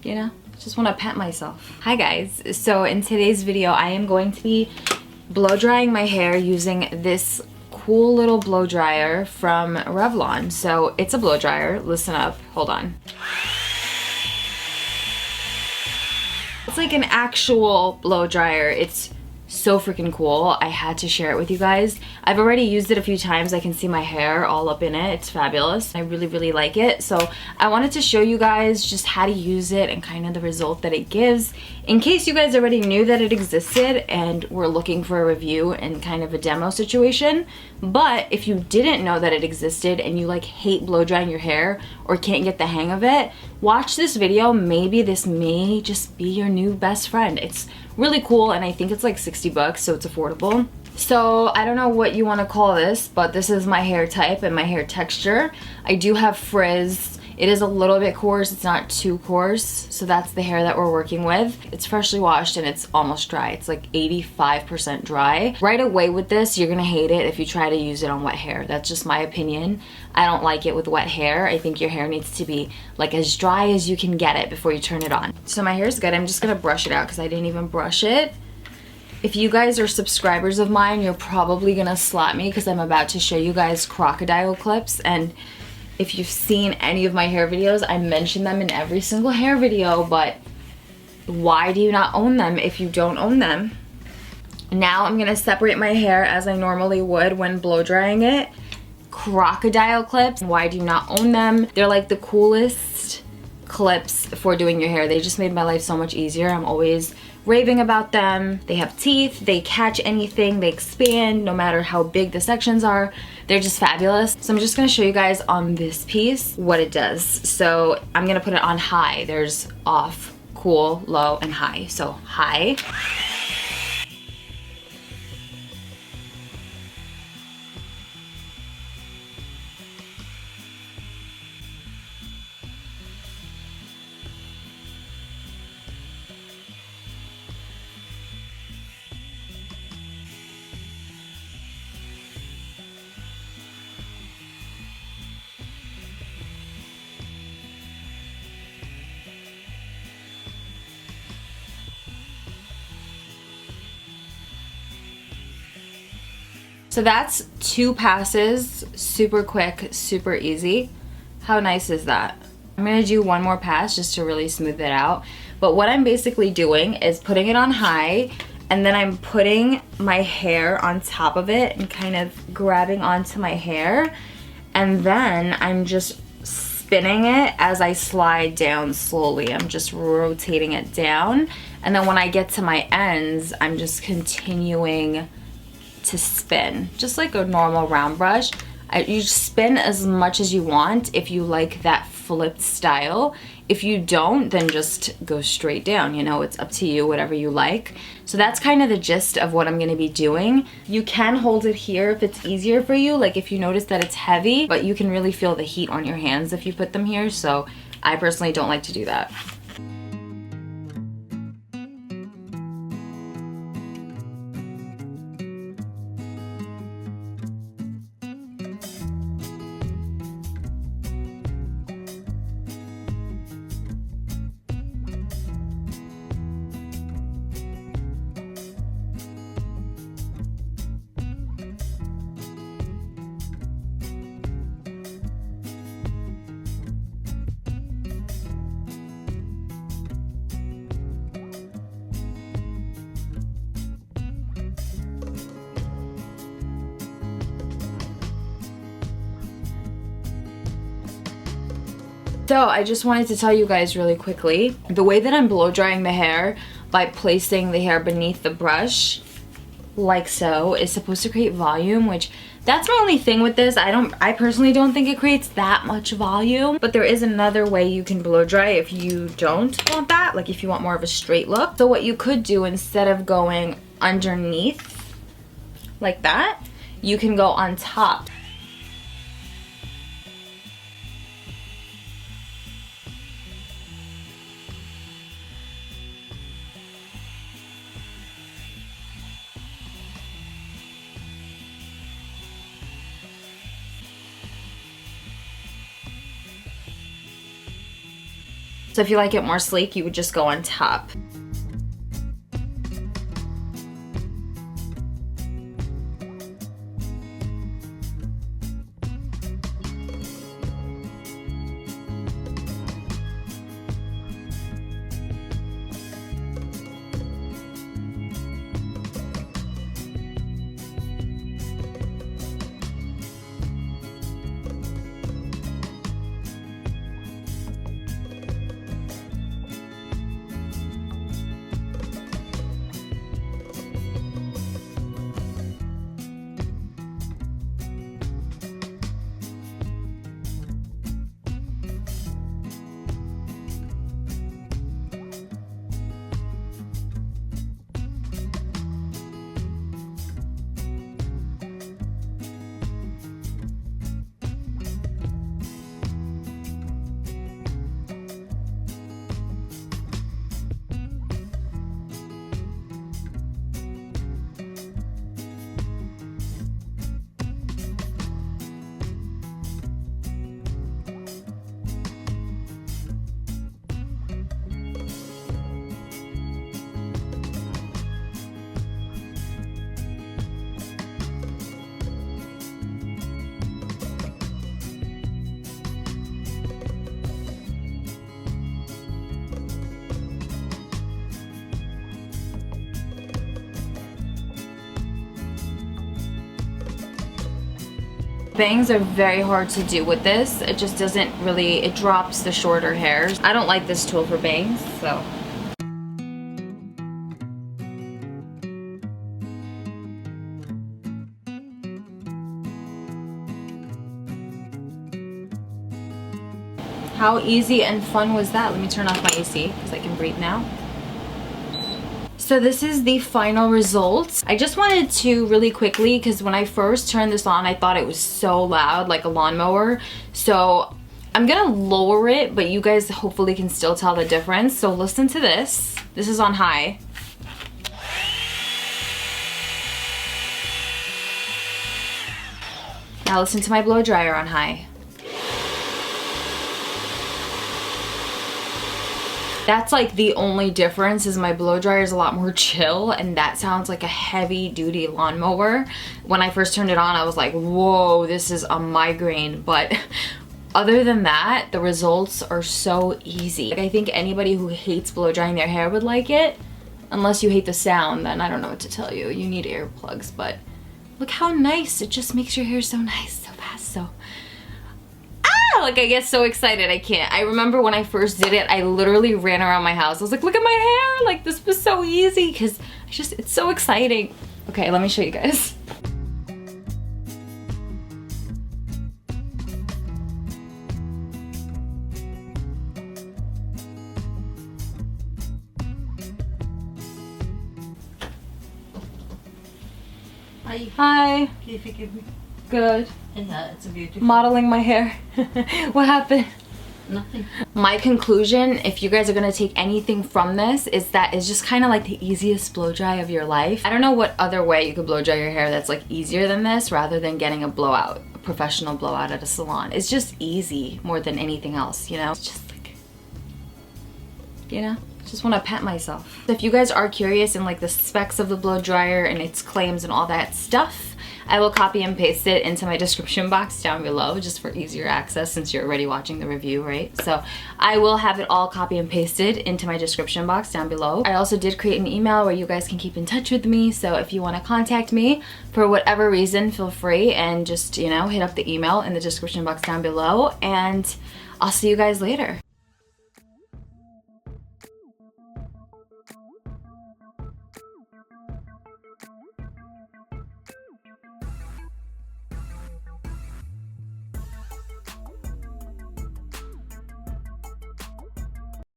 you know, just want to pet myself. Hi guys, so in today's video I am going to be blow drying my hair using this cool little blow dryer from Revlon. So it's a blow dryer, listen up, hold on. It's like an actual blow dryer. It's so freaking cool. I had to share it with you guys. I've already used it a few times. I can see my hair all up in it. It's fabulous. I really like it. So I wanted to show you guys just how to use it and kind of the result that it gives, in case you guys already knew that it existed and were looking for a review and kind of a demo situation. But if you didn't know that it existed and you like hate blow drying your hair or can't get the hang of it, watch this video. Maybe this may just be your new best friend. It's really cool, and I think it's like 60 bucks, so it's affordable. So I don't know what you want to call this, but this is my hair type and my hair texture. I do have frizz. It is a little bit coarse, it's not too coarse, so that's the hair that we're working with. It's freshly washed and it's almost dry. It's like 85% dry. Right away with this, you're gonna hate it if you try to use it on wet hair. That's just my opinion. I don't like it with wet hair. I think your hair needs to be like as dry as you can get it before you turn it on. So my hair is good. I'm just gonna brush it out because I didn't even brush it. If you guys are subscribers of mine, you're probably gonna slap me because I'm about to show you guys crocodile clips, and if you've seen any of my hair videos, I mention them in every single hair video, but why do you not own them if you don't own them? Now I'm gonna separate my hair as I normally would when blow drying it. Crocodile clips, why do you not own them? They're like the coolest clips for doing your hair. They just made my life so much easier. I'm always raving about them. They have teeth, they catch anything, they expand no matter how big the sections are. They're just fabulous. So I'm just gonna show you guys on this piece what it does. So I'm gonna put it on high. There's off, cool, low, and high. So high. So that's 2 passes, super quick, super easy. How nice is that? I'm gonna do one more pass just to really smooth it out. But what I'm basically doing is putting it on high, and then I'm putting my hair on top of it and kind of grabbing onto my hair. And then I'm just spinning it as I slide down slowly. I'm just rotating it down. And then when I get to my ends, I'm just continuing to spin, just like a normal round brush. You spin as much as you want if you like that flipped style. If you don't, then just go straight down. You know, it's up to you, whatever you like. So that's kind of the gist of what I'm gonna be doing. You can hold it here if it's easier for you, like if you notice that it's heavy, but you can really feel the heat on your hands if you put them here. So I personally don't like to do that. So I just wanted to tell you guys really quickly, the way that I'm blow drying the hair by placing the hair beneath the brush, like so, is supposed to create volume, which that's my only thing with this. I personally don't think it creates that much volume, but there is another way you can blow dry if you don't want that, like if you want more of a straight look. So what you could do, instead of going underneath like that, you can go on top. So if you like it more sleek, you would just go on top. Bangs are very hard to do with this. It just doesn't really, it drops the shorter hairs. I don't like this tool for bangs, so. How easy and fun was that? Let me turn off my AC because I can breathe now. So this is the final result. I just wanted to really quickly, because when I first turned this on, I thought it was so loud, like a lawnmower. So I'm gonna lower it, but you guys hopefully can still tell the difference. So listen to this. This is on high. Now listen to my blow dryer on high. That's like the only difference, is my blow dryer is a lot more chill, and that sounds like a heavy duty lawnmower. When I first turned it on, I was like, whoa, this is a migraine. But other than that, the results are so easy. Like, I think anybody who hates blow drying their hair would like it. Unless you hate the sound, then I don't know what to tell you. You need earplugs, but look how nice. It just makes your hair so nice, so fast, so... Like, I get so excited I can't. I remember when I first did it, I literally ran around my house. I was like, look at my hair, like this was so easy, because it's so exciting. Okay, let me show you guys. Hi. Hi. Can you forgive me? Good. It's a beautiful. Modeling my hair. What happened? Nothing. My conclusion, if you guys are gonna take anything from this, is that it's just kind of like the easiest blow dry of your life. I don't know what other way you could blow dry your hair that's like easier than this, rather than getting a blowout, a professional blowout at a salon. It's just easy more than anything else, you know? It's just like, you know? Just want to pat myself. If you guys are curious in like the specs of the blow dryer and its claims and all that stuff, I will copy and paste it into my description box down below, just for easier access since you're already watching the review, right? So I will have it all copy and pasted into my description box down below. I also did create an email where you guys can keep in touch with me, so if you want to contact me for whatever reason, feel free and just, you know, hit up the email in the description box down below, and I'll see you guys later.